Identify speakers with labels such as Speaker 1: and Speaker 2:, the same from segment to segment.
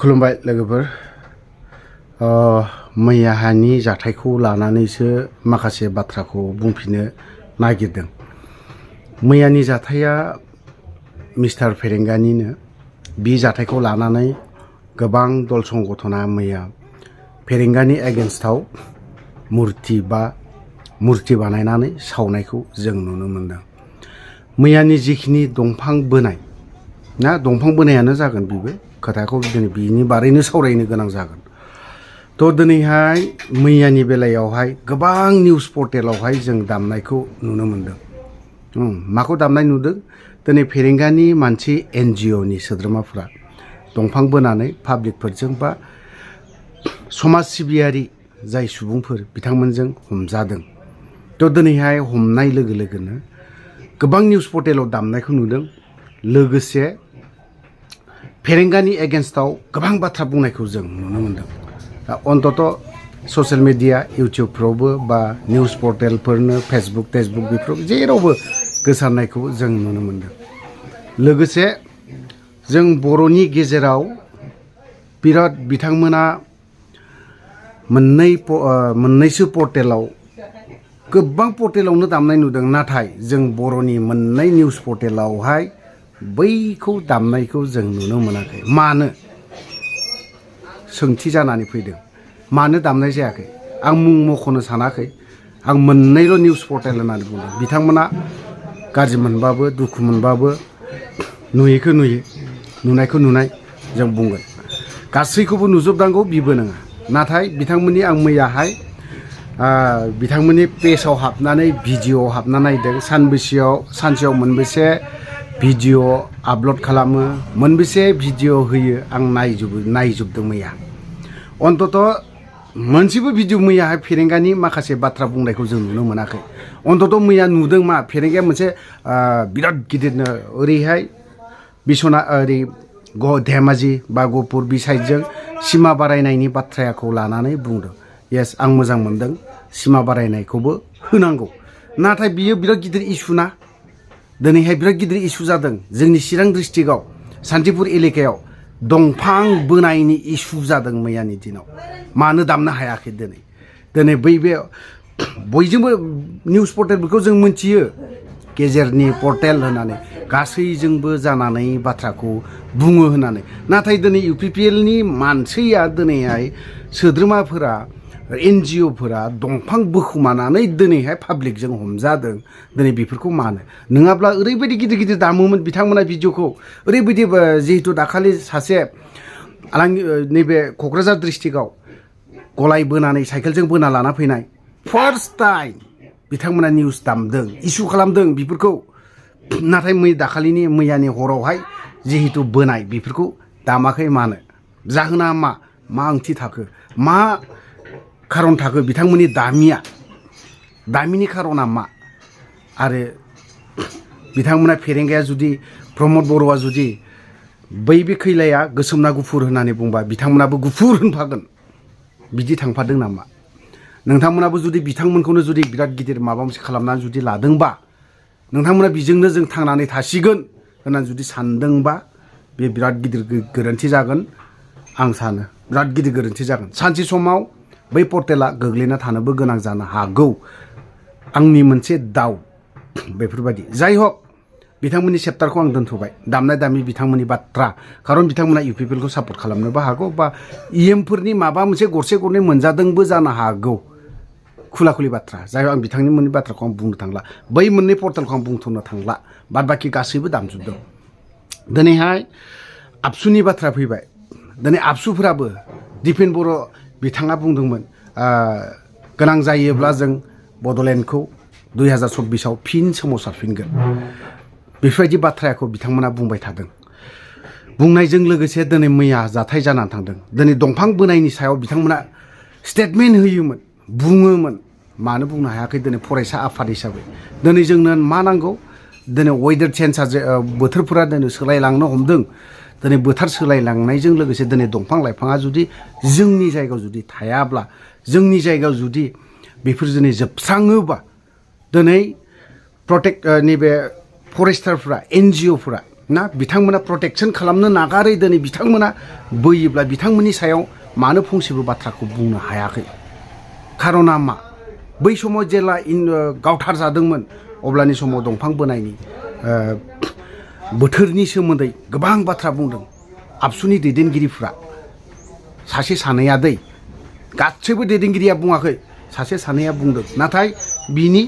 Speaker 1: खुलुमबाय लोगोफोर मैयाहानि जाथायखौ लानानैसो माखासे बाथ्राखौ बुंफिननो नागिरदों। मैयानि जाथाया मिस्टार फेरेंगानिनो। बे जाथायखौ लानानै गोबां दल संगठना मैया फेरेंगानि एगेन्स्टआव मुर्ति बानायनानै सावनायखौ जों नुनो मोनदों। मैयानि जिखिनि दंफां बोनाय ना दंफां बोनायानो जागोन बेबो खोथाखौ दिनै बिनि बारैनो सावरायनो गोनां जागोन। थ' दिनैहाय मैयानि बेलायावहाय गोबां निउस पर्टेलावहाय जों दामनायखौ नुनो मोनदों। माखौ दामनाय नुदों? दिनै फेरेंगानि मानसि NGOनि सोद्रोमाफ्रा दंफां बोनानै पाब्लिकफोरजों बा समाज सिबियारि जाय सुबुंफोर बिथांमोनजों हमजादों। थ' दिनैहाय हमनाय लोगो लोगोनो गोबां निउस पर्टेलाव दामनायखौ नुदों। लोगोसे फेरेंगानि एगेन्स्टआव गोबां बाथ्रा बुंनायखौ जों नुनो मोनदों। अन्तत ससियेल मिडिया इउटिउबफ्रावबो बा निउस पर्टेलफोरनो फेसबुक बेफोराव जेरावबो गोसारनायखौ जों नुनो मोनदों। लोगोसे जों बर'नि गेजेराव बिराद बिथांमोना मोननैसो पर्टेलाव गोबां पर्टेलावनो दामनाय नुदों। नाथाय जों बर'नि मोननै निउस पर्टेलावहाय बैखौ दामनायखौ जों नुनो मोनाखै। मानो सोंथि जानानै फैदों? मानो दामनाय जायाखै? आं मुं मख'नो सानाखै। आं मोननैल' निउस पर्टेल होननानै बुंदों। बिथांमोना गाज्रि मोनबाबो दुखु मोनबाबो नुयैखौ नुयो, नुनायखौ नुनाय जों बुंगोन। गासैखौबो नुजोबनांगौ बिबो नङा। नाथाय बिथांमोननि आं मैयाहाय बिथांमोननि पेजाव हाबनानै भिडिअ हाबना नायदों। सानसेयाव मोनबेसे भिडिअ आपल'ड खालामो, मोनबेसे भिडिअ होयो आं नायजोबदों मैया। अन्तत मोनसेबो भिडिअ मैयाहाय फेरेंगानि माखासे बाथ्रा बुंनायखौ जों नुनो मोनाखै। अन्तत मैया नुदों मा फेरेंगाया मोनसे बिराद गिदिरनो ओरैहाय ओरै धेमाजि बा गहपुर बि साइडजों सिमा बारायनायनि बाथ्राखौ लानानै बुंदों। येस, आं मोजां मोनदों। सिमा बारायनायखौबो होनांगौ। नाथाय बियो बिराद गिदिर इसु ना। दिनैहाय बिराद गिदिर इसु जादों जोंनि चिरां डिस्ट्रिक्टआव सान्थिपुर एलेकायाव दंफां बोनायनि इसु जादों मैयानि दिनाव। मानो दामनो हायाखै? दिनै बे बयजोंबो निउस पर्टेलफोरखौ जों मोनथियो गेजेरनि पर्टेल होननानै गासैजोंबो जानानै बाथ्राखौ बुङो होननानै। नाथाय दिनै UPPLनि मानसिया दिनैहाय सोद्रोमाफोरा NGOफोरा दंफां बोखुमानानै दिनैहाय पाब्लिकजों हमजादों। दिनै बेफोरखौ मानो? नङाब्ला ओरैबायदि गिदिर दामोमोन बिथांमोना भिडिअखौ। ओरैबायदि जिहेतु दाखालि सासे नैबे क'क्राझार डिस्ट्रिक्टआव गलाय बोनानै साइकेलजों बोना लाना फैनाय फार्स्ट टाइम बिथांमोना निउस दामदों, इसु खालामदों बेफोरखौ। नाथाय दाखालिनि मैयानि हरावहाय जिहेतु बोनाय बेफोरखौ दामाखै। मानो? जाहोना मा ओंथि थाखो? मा खारन थाखो? बिथांमोननि दामिनि खारना मा? आरो बिथांमोना फेरेंगाया जुदि प्रमद बर'आ जुदि बे खैलाया गोसोम ना गुफुर होननानै बुंबा बिथांमोनाबो गुफुर होनफागोन। बिदि थांफादों नामा? नोंथांमोनाबो जुदि बिथांमोनखौनो जुदि बिराद गिदिर माबा मोनसे खालामनानै जुदि लादोंबा, नोंथांमोना बेजोंनो जों थांनानै थासिगोन होननानै जुदि सानदोंबा बे बिराद गिदिर गोरोन्थि जागोन। आं सानो बिराद गिदिर गोरोन्थि जागोन। सानसे समाव बै पर्टेला गोग्लैना थानोबो गोनां जानो हागौ। आंनि मोनसे दाउ बेफोरबायदि। जाय हक बिथांमोननि चेप्टारखौ आं दोनथ'बाय। दामनाय बिथांमोननि बाथ्रा, खारन बिथांमोना UPPLखौ सापर्ट खालामनोबो हागौ बा EMफोरनि माबा मोनसे गरसे गरनै मोनजादोंबो जानो हागौ। खुला बाथ्रा। जाय आं बिथांमोननि बाथ्राखौ आं बुंनो थांला। बै मोननै पर्टेलखौ आं बुंथ'नो थांला। बाद बाखि गासैबो दामजोबदों। दिनैहाय आबसुनि बाथ्रा फैबाय। दिनै आबसुफोराबो दिपेन बर' बिथाङा बुंदोंमोन गोनां जायोब्ला जों बड'लेण्डखौ 2024आव फिन सोमावसारफिनगोन। बेफोरबायदि बाथ्राखौ बिथांमोना बुंबाय थादों। बुंनायजों लोगोसे दिनै मैया जाथाय जानानै थांदों। दिनै दंफां बोनायनि सायाव बिथांमोना स्टेटमेन्ट होयोमोन, बुङोमोन। मानो बुंनो हायाखै? दिनै फरायसा आफाद हिसाबै दिनै जोंनो मा नांगौ? दिनै वेदार चेन्जआ बोथोरफोरा दिनै सोलायलांनो हमदों। दिनै बोथोर सोलायलांनायजों लोगोसे दिनै दंफां लाइफाङा जुदि जोंनि जायगायाव जुदि थायाब्ला, जोंनि जायगायाव जुदि बेफोर दिनै जोबस्राङोबा, दिनै नैबे फरेस्टारफ्रा NGOफ्रा ना बिथांमोना प्रटेक्शन खालामनो नागारै दिनै बिथांमोना बोयोब्ला बिथांमोननि सायाव मानो फंसेबो बाथ्राखौ बुंनो हायाखै खारना मा बै समाव जेला गावथार जादोंमोन अब्लानि समाव दंफां बोनायनि बोथोरनि सोमोन्दै गोबां बाथ्रा बुंदों आबसुनि दैदेनगिरिफ्रा सासे सानैया दै गासैबो दैदेनगिरिया बुङाखै सासे सानैया बुंदों नाथाय बिनि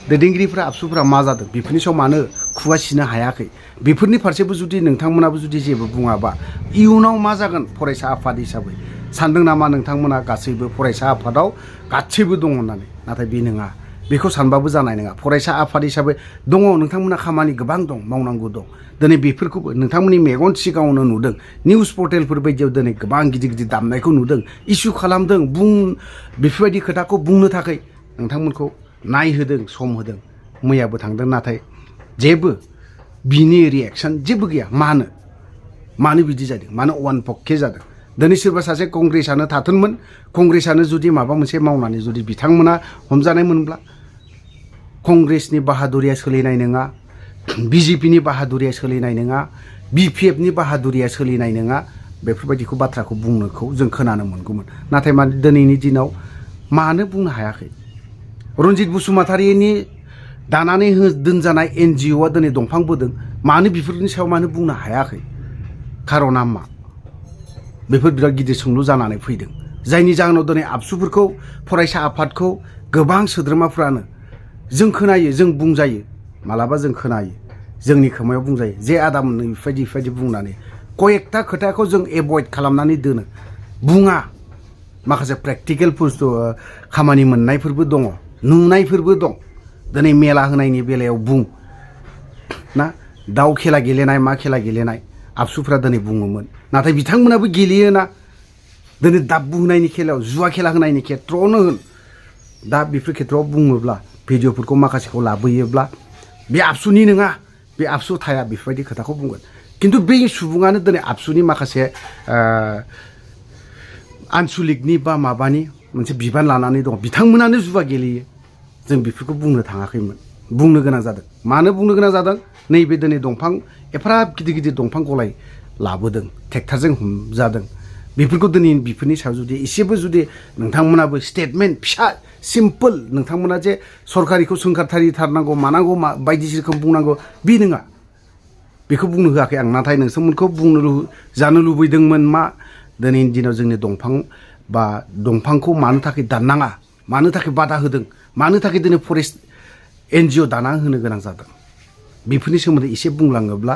Speaker 1: दैदेनगिरिफ्रा आबसुफ्रा मा जादों बेफोरनि सायाव मानो खुगा सिनो हायाखै बेफोरनि फारसेबो जुदि नोंथांमोनाबो जुदि जेबो बुङाबा इयुनाव मा जागोन फरायसा आफाद हिसाबै सानदों नामा नोंथांमोना गासैबो फरायसा आफादाव गासैबो दङ होननानै नाथाय बे नङा बेखौ सानबाबो जानाय नङा फरायसा आफाद हिसाबै दङ नोंथांमोना खामानि गोबां दं मावनांगौ दं दिनै बेफोरखौबो नोंथांमोननि मेगन सिगाङावनो नुदों निउस पर्टेलफोर बायदियाव दिनै गोबां गिदिर गिदिर दामनायखौ नुदों इस्यु खालामदों बेफोरबायदि खोथाखौ बुंनो थाखाय नोंथांमोनखौ नायहोदों सम होदों मैयाबो थांदों नाथाय जेबो बिनि रिएक्सन जेबो गैया मानो बिदि जादों मानो वान पक्षे जादों दिनै सोरबा सासे कंग्रेसआनो थाथोंमोन कंग्रेसआनो जुदि माबा मोनसे मावनानै जुदि बिथांमोना हमजानायमोनब्ला कंग्रेसनि बाहादुरिया सोलिनाय नङा बिजेपिनि बाहादुरिया सोलिनाय नङा बिपिएफनि बाहादुरिया सोलिनाय नङा बेफोरबायदिखौ बाथ्राखौ बुंनोखौ जों खोनानो मोनगौमोन नाथाय दिनैनि दिनाव मानो बुंनो हायाखै रन्जित बसुमतारीनि दानानै दोनजानाय NGOआ दिनै दंफां बोदों मानो बेफोरनि सायाव मानो बुंनो हायाखै खारना मा बेफोर बिराद गिदिर सोंलु जानानै फैदों जायनि जाहोनाव दिनै आबसुफोरखौ फरायसा आफादखौ गोबां सोद्रोमाफ्रानो जों खोनायो जों बुंजायो मालाबा जों खोनायो जोंनि खोमायाव बुंजायो जे आदामोननो बेफोरबायदि बुंनानै कयेकथा खोथाखौ जों एभयड खालामनानै दोनो बुङा माखासे प्रेक्टिकेल बुस्थु खामानि मोननायफोरबो दङ नुनायफोरबो दं दिनै मेला होनायनि बेलायाव बुं ना दाउ खेला गेलेनाय मा खेला गेलेनाय आबसुफ्रा दिनै बुङोमोन नाथाय बिथांमोनाबो गेलेयोना दिनै दाब्बु होनायनि खेलायाव जुवा खेला होनायनि खेथ्रआवनो होन दा बेफोर खेथ्रआव बुङोब्ला भिडिअफोरखौ माखासेखौ लाबोयोब्ला बे आबसुनि नङा बे आबसु थाया बेफोरबायदि खोथाखौ बुंगोन खिन्थु बे सुबुङानो दिनै आबसुनि माखासे आनसलिकनि बा माबानि मोनसे बिबान लानानै दङ बिथांमोनानो जुवा गेलेयो जों बेफोरखौ बुंनो थाङाखैमोन बुंनो गोनां जादों मानो बुंनो गोनां जादों नैबे दिनै दंफां एफाराब गिदिर गिदिर दंफां गलाय लाबोदों ट्रेक्टरजों हमजादों बेफोरखौ दिनै बेफोरनि सायाव जुदि एसेबो जुदि नोंथांमोनाबो स्टेटमेन्ट फिसा सिम्पोल नोंथांमोना जे सरकारिखौ सोंखारथारिथारनांगौ मानांगौ बायदि रोखोम बुंनांगौ बे नङा बेखौ बुंनो होआखै आं नाथाय नोंसोरमोनखौ जानो लुबैदोंमोन मा दिनैनि दिनाव जोंनि दंफांखौ मानो थाखाय दाननाङा मानो थाखाय बादा होदों मानो थाखाय दिनै फरेस्ट NGO दाना होनो गोनां जादों बेफोरनि सोमोन्दै एसे बुंलाङोब्ला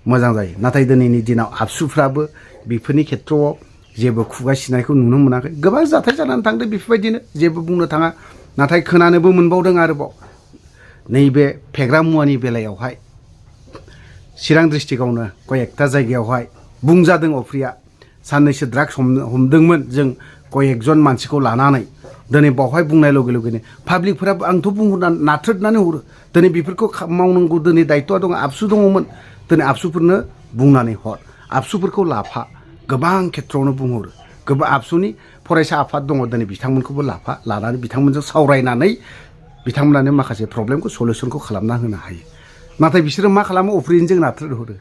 Speaker 1: मोजां जायो नाथाय दिनैनि दिनाव आबसुफ्राबो बेफोरनि खेथ्रआव जेबो खुगा सिनायखौ नुनो मोनाखै गोबां जाथाय जानानै थांदों बेफोरबायदिनो जेबो बुंनो थाङा नाथाय खोनानोबो मोनबावदों आरोबाव नैबे फेग्रा मुवानि बेलायावहाय चिरां डिस्ट्रिक्टआवनो कयेकथा जायगायावहाय बुंजादों अफ्रिया साननैसो ड्राग्स हमदोंमोन जों कयेकजन मानसिखौ लानानै दिनै बावहाय बुंनाय लगे लगेनो पाब्लिकफोराबो आंथ' बुंहरनानै नाथ्रोदनानै हरो दिनै बेफोरखौ मावनांगौ दिनै दायथ'आ दङ आबसु दङमोन दिनै आबसुफोरनो बुंनानै हर आबसुफोरखौ लाफा गोबां खेथ्रआवनो बुंहरो गोबां आबसुनि फरायसा आफाद दङ दिनै बिथांमोनखौबो लानानै बिथांमोनजों सावरायनानै बिथांमोनानो माखासे प्रब्लेमखौ सलिउसनखौ खालामना होनो हायो नाथाय बिसोरो मा खालामो अफ्रिजों नाथ्रोद हरो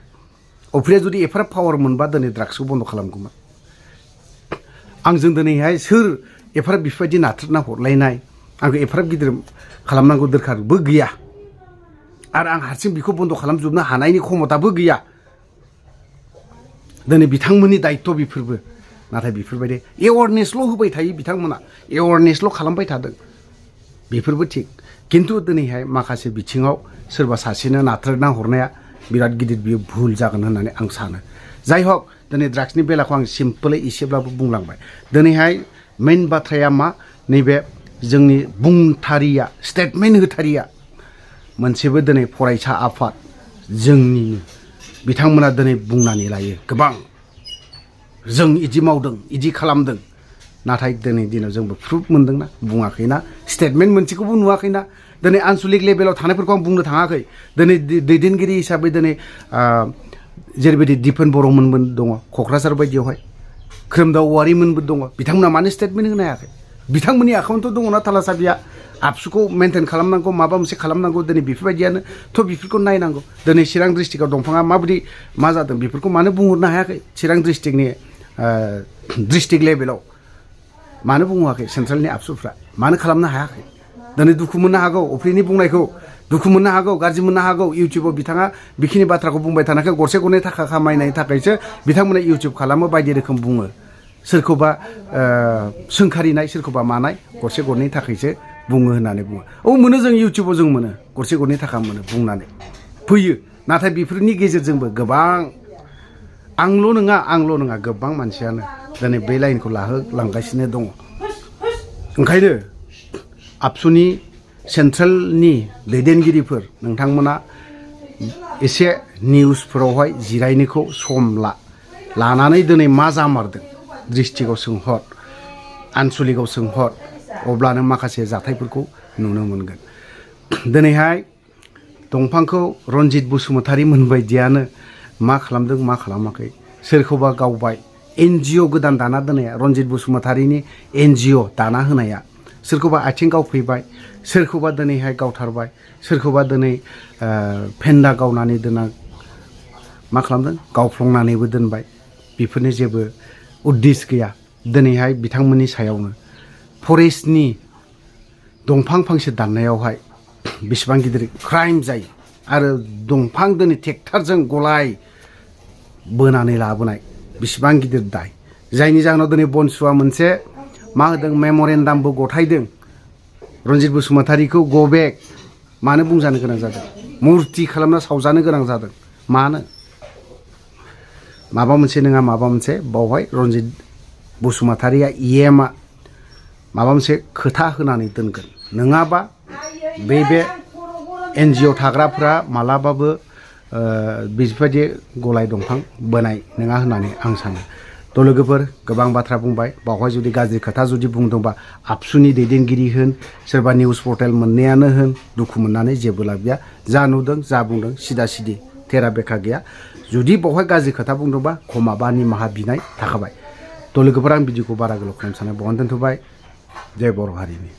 Speaker 1: अफ्रिया जुदि एफाराब पावार मोनबा दिनै ड्राग्सखौ बन्द' खालामगौमोन आंजों दिनैहाय सोर एफाराब बेफोरबायदि नाथ्रोदना हरलायनाय आंखौ एफाराब गिदिर खालामनांगौ दरखारबो गैया आरो आं हारसिं बेखौ बन्द' खालामजोबनो हानायनि क्षमताबो गैया दिनै बिथांमोननि दायित्व बेफोरबो नाथाय बेफोरबायदि एवारनेसल' होबाय थायो बिथांमोना एवारनेसल' खालामबाय थादों बेफोरबो थिग खिन्थु दिनैहाय माखासे बिथिङाव सोरबा सासेनो नाथ्रोदना हरनाया बिराद गिदिर बियो भुल जागोन होननानै आं सानो जाय हक दिनै ड्राग्सनि बेलाखौ आं सिम्पोलै एसेब्लाबो बुंलांबाय दिनैहाय मेइन बाथ्राया मा नैबे जोंनि बुंथारिया स्टेटमेन्ट होथारिया मोनसेबो दिनै फरायसा आफाद जोंनिनो बिथांमोना दिनै बुंनानै लायो गोबां जों इदि मावदों इदि खालामदों नाथाय दिनै दिनाव जोंबो प्रुफ मोनदोंना बुङाखैना स्टेटमेन्ट मोनसेखौबो नुवाखैना दिनै आनसलिक लेभेलाव थानायफोरखौ आं बुंनो थाङाखै दिनै दैदेनगिरि हिसाबै दिनै जेरैबायदि दिपेन बर'मोनबो दङ क'क्राझार बायदियावहाय खोरोमदाव औवारिमोनबो दङ बिथांमोना मानो स्टेटमेन्ट होनो हायाखै बिथांमोननि आखायावथ' दङना थाला साबिया आबसुखौ मेनटेन खालामनांगौ माबा मोनसे खालामनांगौ दिनै बेफोरबायदियानो थ' बेफोरखौ नायनांगौ दिनै चिरां डिस्ट्रिक्टआव दंफाङा माबायदि मा जादों बेफोरखौ मानो बुंहरनो हायाखै चिरां डिस्ट्रिक्टनि डिस्ट्रिक्ट लेभेलाव मानो बुङाखै सेन्ट्रेलनि आबसुफ्रा मानो खालामनो हायाखै दिनै दुखु मोननो हागौ अफ्रिनि बुंनायखौ दुखु मोननो हागौ गाज्रि मोननो हागौ इउटुबाव बिथाङा बेखिनि बाथ्राखौ बुंबाय थानायखाय गरसे गरनै थाखा खामायनायनि थाखायसो बिथांमोना इउटुब खालामो बायदि रोखोम बुङो सोरखौबा सोंखारिनाय सोरखौबा मानाय गरसे गरनै थाखायसो बुङो होननानै बुङो औ मोनो जों इउटुबाव जों मोनो गरसे गरनै थाखा मोनो बुंनानै फैयो नाथाय बेफोरनि गेजेरजोंबो गोबां आंल' नङा गोबां मानसियानो दिनै बे लाइनखौ लाहोलांगासिनो दङ ओंखायनो आबसुनि सेन्ट्रेलनि दैदेनगिरिफोर नोंथांमोना एसे निउसफोरावहाय जिरायनायखौ सम लानानै दिनै मा जामारदों डिस्ट्रिक्टआव सोंहर आनसलिकआव सोंहर अब्लानो माखासे जाथायफोरखौ नुनो मोनगोन दिनैहाय दंफांखौ रनजित बसुमतारी मोनबायदियानो मा खालामदों मा खालामाखै सोरखौबा गावबाय NGO गोदान दाना दोननाया रनजित बसुमतारीनि NGO दाना होनाया सोरखौबा आथिं गावफैबाय सोरखौबा दिनैहाय गावथारबाय सोरखौबा दिनै फेन्दा गावनानै दोना मा खालामदों गावफ्लंनानैबो दोनबाय बेफोरनि जेबो उद्देश गैया दिनैहाय बिथांमोननि सायावनो फरेस्टनि दंफां फांसे दाननायावहाय बेसेबां गिदिर क्राइम जायो आरो दंफां दिनै ट्रेक्टरजों गलाय बोनानै लाबोनाय बेसेबां गिदिर दाय जायनि जाहोनाव दिनै बनसुआ मोनसे मा होदों मेम'रेन्डामबो गथायदों रनजित बसुमतारीखौ गबेक मानो बुंजानो गोनां जादों मुर्ति खालामना सावजानो गोनां जादों मानो माबा मोनसे नङा माबा मोनसे बावहाय रनजित बसुमतारीया EMआ माबा मोनसे खोथा होनानै दोनगोन नङाबा बे NGO थाग्राफ्रा मालाबाबो बेबायदि गलाय दंफां बोनाय नङा होननानै आं सानो थ' लोगोफोर गोबां बाथ्रा बुंबाय बावहाय जुदि गाज्रि खोथा जुदि बुंदोंबा आबसुनि दैदेनगिरि होन सोरबा निउस पर्टेल मोननायानो होन दुखु मोननानै जेबो लाब गैया जा नुदों जा बुंदों सिदा सिदि थेरा बेखा गैया जुदि बावहाय गाज्रि खोथा बुंदोंबा खमाबा निमाहा बिनाय थाखाबाय थ' लोगोफोर आं भिडिअखौ बारा गोलाव खालामनो सानो बावनो दोनथ'बाय जय बर' हारिनि